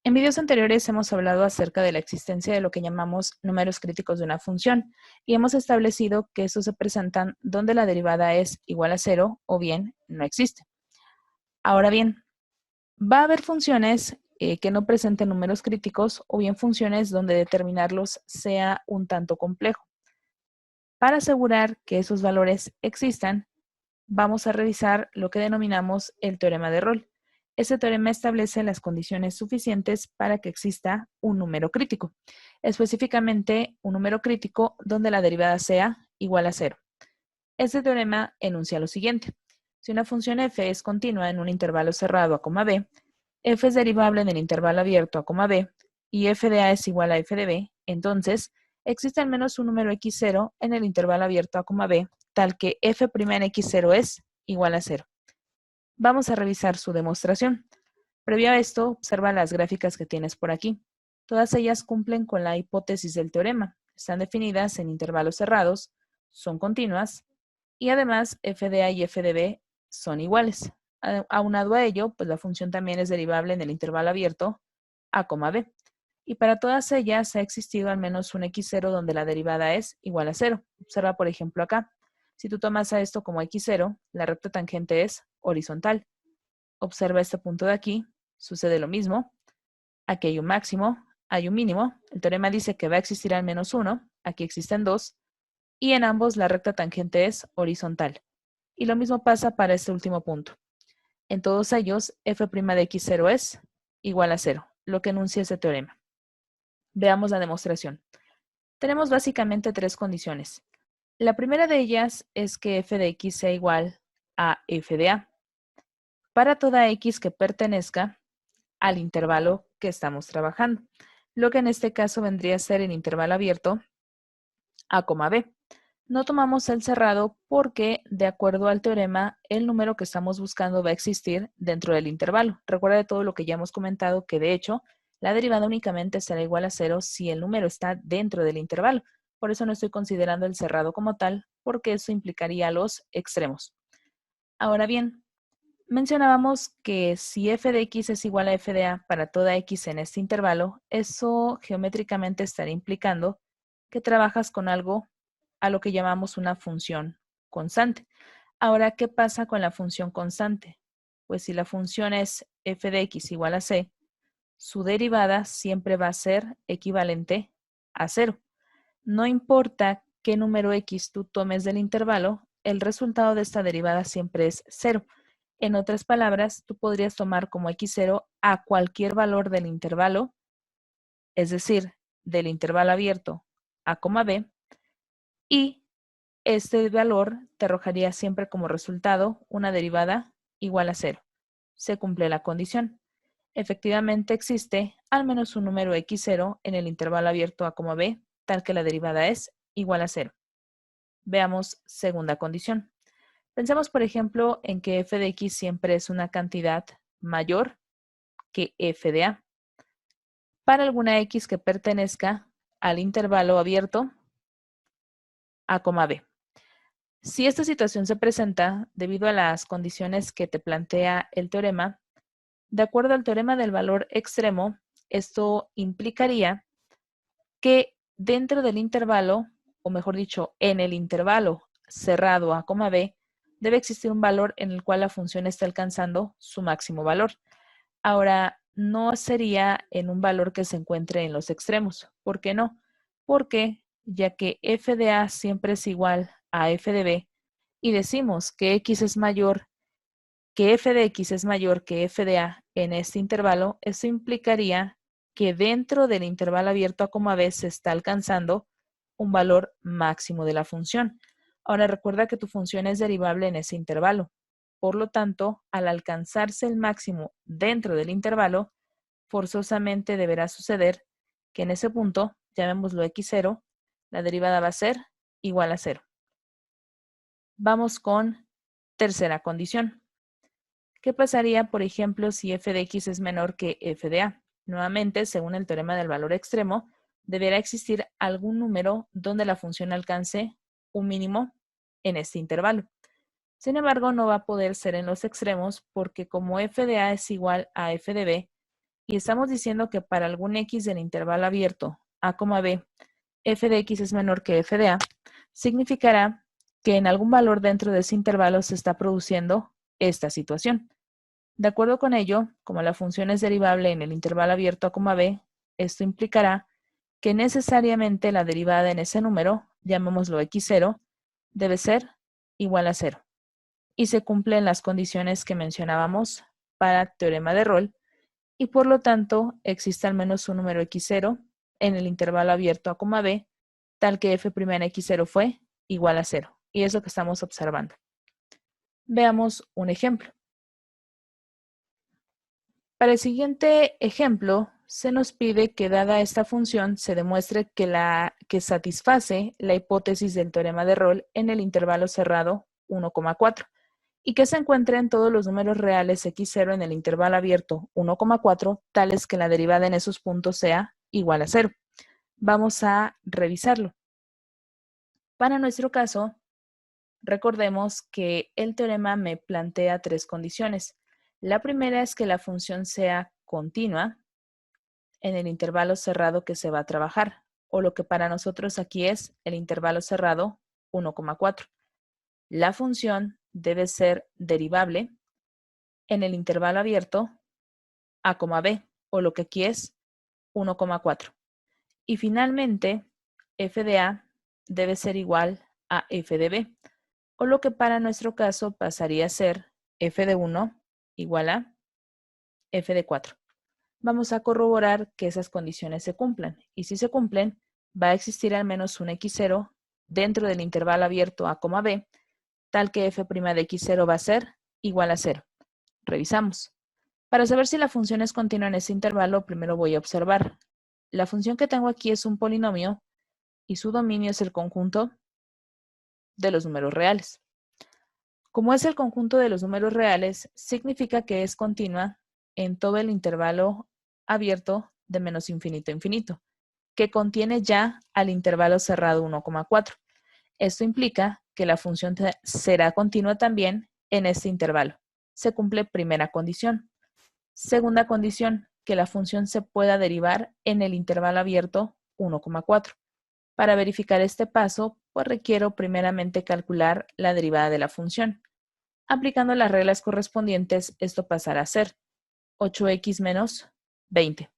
En videos anteriores hemos hablado acerca de la existencia de lo que llamamos números críticos de una función y hemos establecido que estos se presentan donde la derivada es igual a cero o bien no existe. Ahora bien, va a haber funciones que no presenten números críticos o bien funciones donde determinarlos sea un tanto complejo. Para asegurar que esos valores existan, vamos a revisar lo que denominamos el teorema de Rolle. Este teorema establece las condiciones suficientes para que exista un número crítico, específicamente un número crítico donde la derivada sea igual a cero. Este teorema enuncia lo siguiente. Si una función f es continua en un intervalo cerrado a, b, f es derivable en el intervalo abierto a, b, y f de a es igual a f de b, entonces existe al menos un número x0 en el intervalo abierto a, b, tal que f' en x0 es igual a 0. Vamos a revisar su demostración. Previo a esto, observa las gráficas que tienes por aquí. Todas ellas cumplen con la hipótesis del teorema. Están definidas en intervalos cerrados, son continuas, y además f de a y f de b son iguales. Aunado a ello, pues la función también es derivable en el intervalo abierto a, b. Y para todas ellas ha existido al menos un x0 donde la derivada es igual a 0. Observa, por ejemplo, acá. Si tú tomas a esto como x0, la recta tangente es horizontal. Observa este punto de aquí, sucede lo mismo. Aquí hay un máximo, hay un mínimo. El teorema dice que va a existir al menos uno, aquí existen dos, y en ambos la recta tangente es horizontal. Y lo mismo pasa para este último punto. En todos ellos, f' de x0 es igual a 0, lo que enuncia este teorema. Veamos la demostración. Tenemos básicamente tres condiciones. La primera de ellas es que f de x sea igual a f de a para toda x que pertenezca al intervalo que estamos trabajando, lo que en este caso vendría a ser el intervalo abierto a, b. No tomamos el cerrado porque, de acuerdo al teorema, el número que estamos buscando va a existir dentro del intervalo. Recuerda de todo lo que ya hemos comentado que, de hecho, la derivada únicamente será igual a 0 si el número está dentro del intervalo. Por eso no estoy considerando el cerrado como tal, porque eso implicaría los extremos. Ahora bien, mencionábamos que si f de x es igual a f de a para toda x en este intervalo, eso geométricamente estaría implicando que trabajas con algo a lo que llamamos una función constante. Ahora, ¿qué pasa con la función constante? Pues si la función es f de x igual a c, su derivada siempre va a ser equivalente a 0. No importa qué número x tú tomes del intervalo, el resultado de esta derivada siempre es 0. En otras palabras, tú podrías tomar como x0 a cualquier valor del intervalo, es decir, del intervalo abierto a, b, y este valor te arrojaría siempre como resultado una derivada igual a 0. Se cumple la condición. Efectivamente existe al menos un número x0 en el intervalo abierto a, b, tal que la derivada es igual a 0. Veamos segunda condición. Pensemos, por ejemplo, en que f de x siempre es una cantidad mayor que f de a para alguna x que pertenezca al intervalo abierto a, b. Si esta situación se presenta debido a las condiciones que te plantea el teorema, de acuerdo al teorema del valor extremo, esto implicaría que dentro del intervalo, o mejor dicho, en el intervalo cerrado a, b, debe existir un valor en el cual la función está alcanzando su máximo valor. Ahora, no sería en un valor que se encuentre en los extremos. ¿Por qué no? Porque ya que f de a siempre es igual a f de b y decimos que x es mayor, que f de x es mayor que f de a en este intervalo, eso implicaría que dentro del intervalo abierto a, b se está alcanzando un valor máximo de la función. Ahora recuerda que tu función es derivable en ese intervalo. Por lo tanto, al alcanzarse el máximo dentro del intervalo, forzosamente deberá suceder que en ese punto, llamémoslo x0, la derivada va a ser igual a 0. Vamos con tercera condición. ¿Qué pasaría, por ejemplo, si f de x es menor que f de a? Nuevamente, según el teorema del valor extremo, deberá existir algún número donde la función alcance un mínimo en este intervalo. Sin embargo, no va a poder ser en los extremos porque como f de a es igual a f de b, y estamos diciendo que para algún x del intervalo abierto a, b, f de x es menor que f de a, significará que en algún valor dentro de ese intervalo se está produciendo esta situación. De acuerdo con ello, como la función es derivable en el intervalo abierto a, b, esto implicará que necesariamente la derivada en ese número, llamémoslo x0, debe ser igual a 0. Y se cumplen las condiciones que mencionábamos para teorema de Rolle, y por lo tanto existe al menos un número x0 en el intervalo abierto a, b, tal que f' en x0 fue igual a 0. Y es lo que estamos observando. Veamos un ejemplo. Para el siguiente ejemplo, se nos pide que dada esta función se demuestre que satisface la hipótesis del teorema de Rolle en el intervalo cerrado 1,4 y que se encuentren todos los números reales x0 en el intervalo abierto 1,4 tales que la derivada en esos puntos sea igual a 0. Vamos a revisarlo. Para nuestro caso, recordemos que el teorema me plantea tres condiciones. La primera es que la función sea continua en el intervalo cerrado que se va a trabajar, o lo que para nosotros aquí es el intervalo cerrado 1,4. La función debe ser derivable en el intervalo abierto a, b, o lo que aquí es 1,4. Y finalmente, f de a debe ser igual a f de b, o lo que para nuestro caso pasaría a ser f de 1 igual a f de 4. Vamos a corroborar que esas condiciones se cumplan. Y si se cumplen, va a existir al menos un x0 dentro del intervalo abierto a, b, tal que f' de x0 va a ser igual a 0. Revisamos. Para saber si la función es continua en ese intervalo, primero voy a observar. La función que tengo aquí es un polinomio y su dominio es el conjunto de los números reales. Como es el conjunto de los números reales, significa que es continua en todo el intervalo abierto de menos infinito a infinito, que contiene ya al intervalo cerrado 1,4. Esto implica que la función será continua también en este intervalo. Se cumple primera condición. Segunda condición, que la función se pueda derivar en el intervalo abierto 1,4. Para verificar este paso, pues requiero primeramente calcular la derivada de la función. Aplicando las reglas correspondientes, esto pasará a ser 8x menos 20.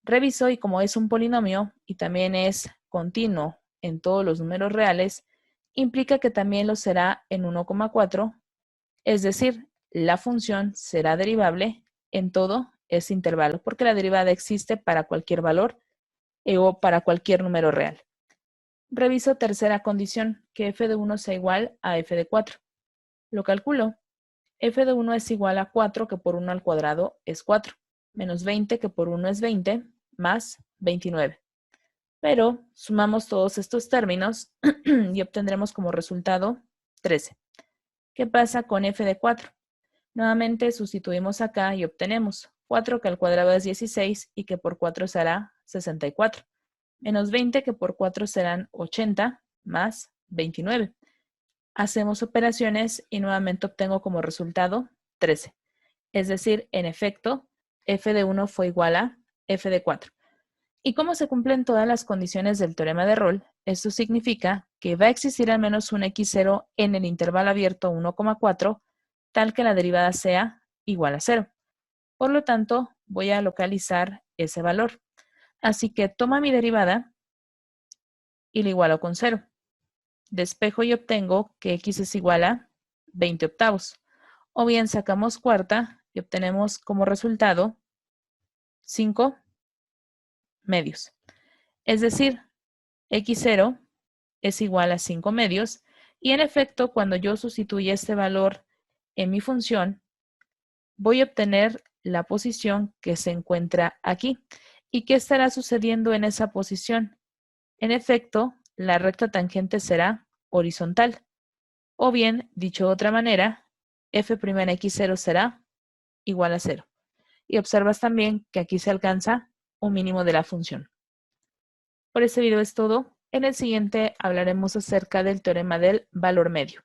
Reviso y como es un polinomio y también es continuo en todos los números reales, implica que también lo será en 1,4, es decir, la función será derivable en todo ese intervalo, porque la derivada existe para cualquier valor o para cualquier número real. Reviso tercera condición, que f de 1 sea igual a f de 4. Lo calculo. F de 1 es igual a 4, que por 1 al cuadrado es 4, menos 20, que por 1 es 20, más 29. Pero sumamos todos estos términos y obtendremos como resultado 13. ¿Qué pasa con f de 4? Nuevamente sustituimos acá y obtenemos 4 que al cuadrado es 16 y que por 4 será 64. Menos 20 que por 4 serán 80 más 29. Hacemos operaciones y nuevamente obtengo como resultado 13. Es decir, en efecto, f de 1 fue igual a f de 4. Y como se cumplen todas las condiciones del teorema de Rolle, esto significa que va a existir al menos un x0 en el intervalo abierto 1,4, tal que la derivada sea igual a 0. Por lo tanto, voy a localizar ese valor. Así que tomo mi derivada y la igualo con 0. Despejo y obtengo que x es igual a 20 octavos. O bien sacamos cuarta y obtenemos como resultado 5 medios. Es decir, x0 es igual a 5 medios y en efecto cuando yo sustituya este valor en mi función voy a obtener la posición que se encuentra aquí. ¿Y qué estará sucediendo en esa posición? En efecto, la recta tangente será horizontal. O bien, dicho de otra manera, f' en x0 será igual a 0. Y observas también que aquí se alcanza un mínimo de la función. Por este video es todo. En el siguiente hablaremos acerca del teorema del valor medio.